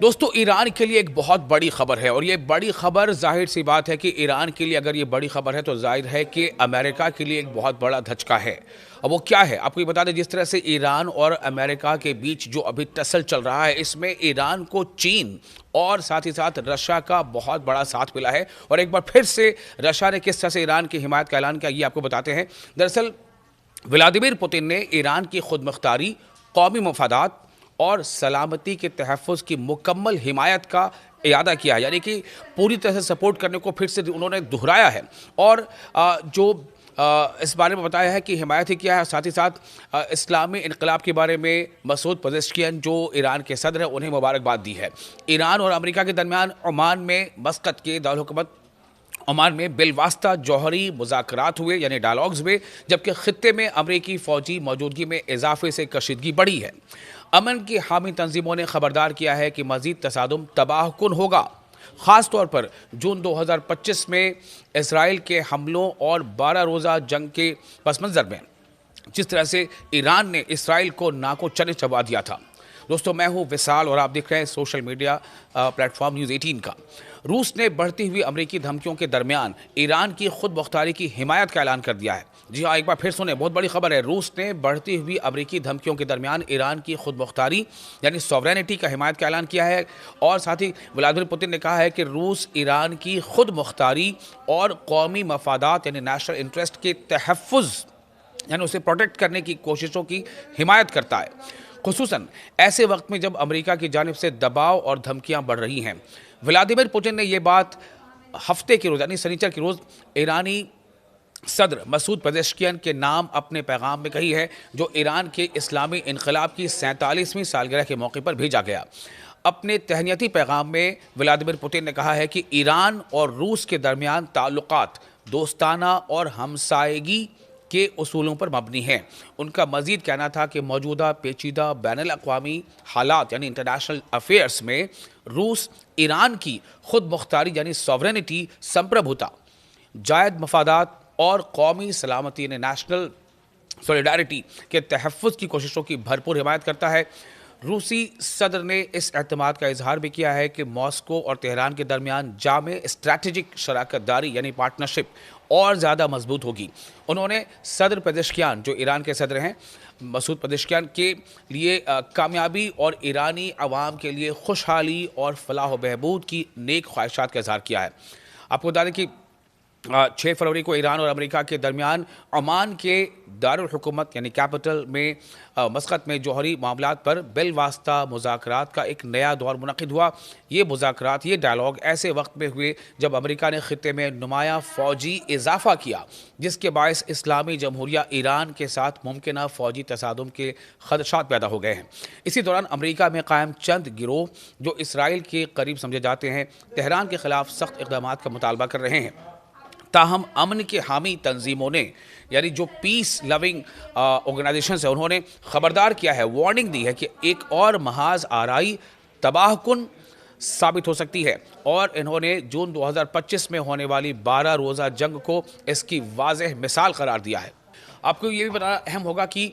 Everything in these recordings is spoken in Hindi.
दोस्तों, ईरान के लिए एक बहुत बड़ी खबर है और ये बड़ी खबर जाहिर सी बात है कि ईरान के लिए अगर ये बड़ी खबर है तो जाहिर है कि अमेरिका के लिए एक बहुत बड़ा धचका है। अब वो क्या है आपको ये बता दें। जिस तरह से ईरान और अमेरिका के बीच जो अभी टसल चल रहा है, इसमें ईरान को चीन और साथ ही साथ रशिया का बहुत बड़ा साथ मिला है। और एक बार फिर से रशिया ने किस तरह से ईरान की हिमायत का ऐलान किया, ये आपको बताते हैं। दरअसल व्लादिमीर पुतिन ने ईरान की खुद मुख्तारी, कौमी मफादात और सलामती के तहफ़्फ़ुज़ की मुकम्मल हिमायत का इरादा किया है, यानी कि पूरी तरह से सपोर्ट करने को फिर से उन्होंने दोहराया है। और इस बारे में बताया है कि हिमायत ही किया है। साथ ही साथ इस्लामी इनकलाब के बारे में मसूद पेज़ेश्कियान जो ईरान के सदर हैं, उन्हें मुबारकबाद दी है। ईरान और अमेरिका के दरमियान ओमान में मस्कत के दारुल-हुकूमत ओमान में बिलवास्ता जौहरी मुज़ाकरात हुए, यानी डायलॉग्स हुए, जबकि खित्ते में अमरीकी फ़ौजी मौजूदगी में इजाफे से कशीदगी बढ़ी है। अमन की हामी तंजीमों ने खबरदार किया है कि मज़ीद तसादुम तबाहकुन होगा, ख़ास तौर पर जून 2025 में इसराइल के हमलों और 12 रोज़ा जंग के पस मंज़र में जिस तरह से ईरान ने इसराइल को नाको चने चबा दिया था। दोस्तों, मैं हूं विशाल और आप देख रहे हैं सोशल मीडिया प्लेटफॉर्म न्यूज़ 18 का। रूस ने बढ़ती हुई अमरीकी धमकियों के दरमियान ईरान की खुद मुख्तारी की हिमायत का ऐलान कर दिया है। जी हाँ, एक बार फिर सुने, बहुत बड़ी खबर है। रूस ने बढ़ती हुई अमरीकी धमकियों के दरमियान ईरान की खुद मुख्तारी यानी सॉवरेनिटी का हिमायत का ऐलान किया है। और साथ ही व्लादिमीर पुतिन ने कहा है कि रूस ईरान की खुद मुख्तारी और कौमी मफादात यानी नेशनल इंटरेस्ट के तहफ़्फ़ुज़ यानी उसे प्रोटेक्ट करने की कोशिशों की हिमायत करता है, खुसूसन ऐसे वक्त में जब अमेरिका की जानिब से दबाव और धमकियां बढ़ रही हैं। व्लादिमीर पुतिन ने यह बात हफ्ते के रोज़ यानी शनिचर के रोज़ ईरानी सदर मसूद पेज़ेश्कियान के नाम अपने पैगाम में कही है, जो ईरान के इस्लामी इनकलाब की 47वीं सालगिरह के मौके पर भेजा गया। अपने तहनीती पैगाम में व्लादिमीर पुतिन ने कहा है कि ईरान और रूस के दरमियान ताल्लुकात दोस्ताना और हमसायगी के उसूलों पर मबनी हैं। उनका मजीद कहना था कि मौजूदा पेचीदा बैनुल अक़वामी हालात यानी इंटरनेशनल अफेयर्स में रूस ईरान की खुद मुख्तारी यानी सॉवरेनिटी, संप्रभुता, जायद मफादात और कौमी सलामती यानी नेशनल सॉलिडारिटी के तहफ़्फ़ुज़ की कोशिशों की भरपूर हिमायत करता है। रूसी सदर ने इस एतमाद का इजहार भी किया है कि मॉस्को और तेहरान के दरमियान जामे स्ट्रैटेजिक शराकत दारी यानी पार्टनरशिप और ज़्यादा मजबूत होगी। उन्होंने सदर पेज़ेश्कियान जो ईरान के सदर हैं, मसूद पेज़ेश्कियान के लिए कामयाबी और ईरानी अवाम के लिए खुशहाली और फलाह व बहबूद की नेक ख्वाहिशात का इजहार किया है। आपको बता दें कि 6 फरवरी को ईरान और अमेरिका के दरमियान ओमान के दारुल हुकूमत यानी कैपिटल में मस्कत में जौहरी मामलात पर बिलवास्ता मुज़ाकरात का एक नया दौर मुनक़िद हुआ। ये मुज़ाकरात, ये डायलॉग ऐसे वक्त में हुए जब अमेरिका ने खित्ते में नुमाया फ़ौजी इजाफा किया, जिसके बायस इस्लामी जमहूरिया ईरान के साथ मुमकिन फ़ौजी तसादुम के खदशात पैदा हो गए हैं। इसी दौरान अमेरिका में कायम चंद गिरोह जो इसराइल के करीब समझे जाते हैं, तेहरान के ख़िलाफ़ सख्त इक़दाम का मुतालबा कर रहे हैं। ताहम अमन के हामी तंजीमों ने यानी जो पीस लविंग ऑर्गेनाइजेशन है, उन्होंने खबरदार किया है, वार्निंग दी है कि एक और महाज आराई तबाहकुन साबित हो सकती है। और इन्होंने जून 2025 में होने वाली 12 रोज़ा जंग को इसकी वाज़ेह मिसाल करार दिया है। आपको ये भी बताना अहम होगा कि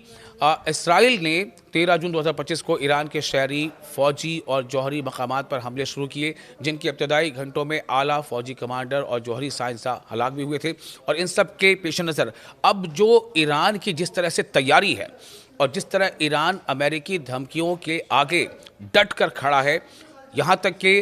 इसराइल ने 13 जून 2025 को ईरान के शहरी, फौजी और जौहरी मकामात पर हमले शुरू किए, जिनके इब्तदाई घंटों में आला फौजी कमांडर और जौहरी साइंसदान हलाक भी हुए थे। और इन सब के पेश नज़र अब जो ईरान की जिस तरह से तैयारी है और जिस तरह ईरान अमेरिकी धमकियों के आगे डट कर खड़ा है, यहाँ तक कि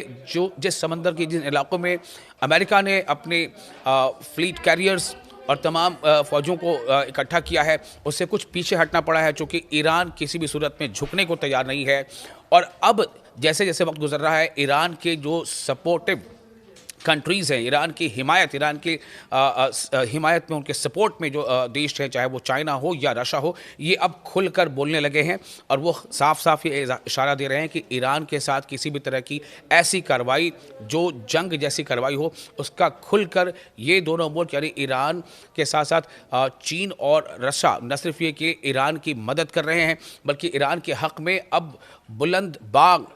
जिस समंदर के जिन इलाकों में अमेरिका ने अपने फ्लीट कैरियर्स और तमाम फ़ौजों को इकट्ठा किया है, उससे कुछ पीछे हटना पड़ा है, चूँकि ईरान किसी भी सूरत में झुकने को तैयार नहीं है। और अब जैसे जैसे वक्त गुजर रहा है, ईरान के जो सपोर्टिव कंट्रीज़ हैं, ईरान की हिमायत, ईरान की हिमायत में उनके सपोर्ट में जो देश हैं, चाहे वो चाइना हो या रशिया हो, ये अब खुलकर बोलने लगे हैं और वो साफ साफ ये इशारा दे रहे हैं कि ईरान के साथ किसी भी तरह की ऐसी कार्रवाई जो जंग जैसी कार्रवाई हो, उसका खुलकर ये दोनों मुल्क यानी ईरान के साथ साथ चीन और रशिया न सिर्फ ये कि ईरान की मदद कर रहे हैं, बल्कि ईरान के हक़ में अब बुलंद बाग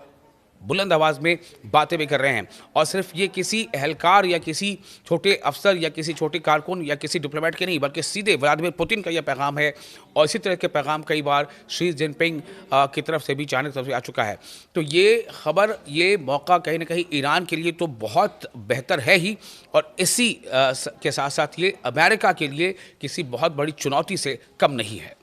बुलंद आवाज़ में बातें भी कर रहे हैं। और सिर्फ ये किसी एहलकार या किसी छोटे अफसर या किसी छोटे कारकुन या किसी डिप्लोमेट के नहीं, बल्कि सीधे व्लादिमीर पुतिन का यह पैगाम है। और इसी तरह के पैगाम कई बार शी जिनपिंग की तरफ से भी, चाइना की तरफ से आ चुका है। तो ये खबर, ये मौका कहीं ना कहीं ईरान के लिए तो बहुत बेहतर है ही, और इसी के साथ साथ ये अमेरिका के लिए किसी बहुत बड़ी चुनौती से कम नहीं है।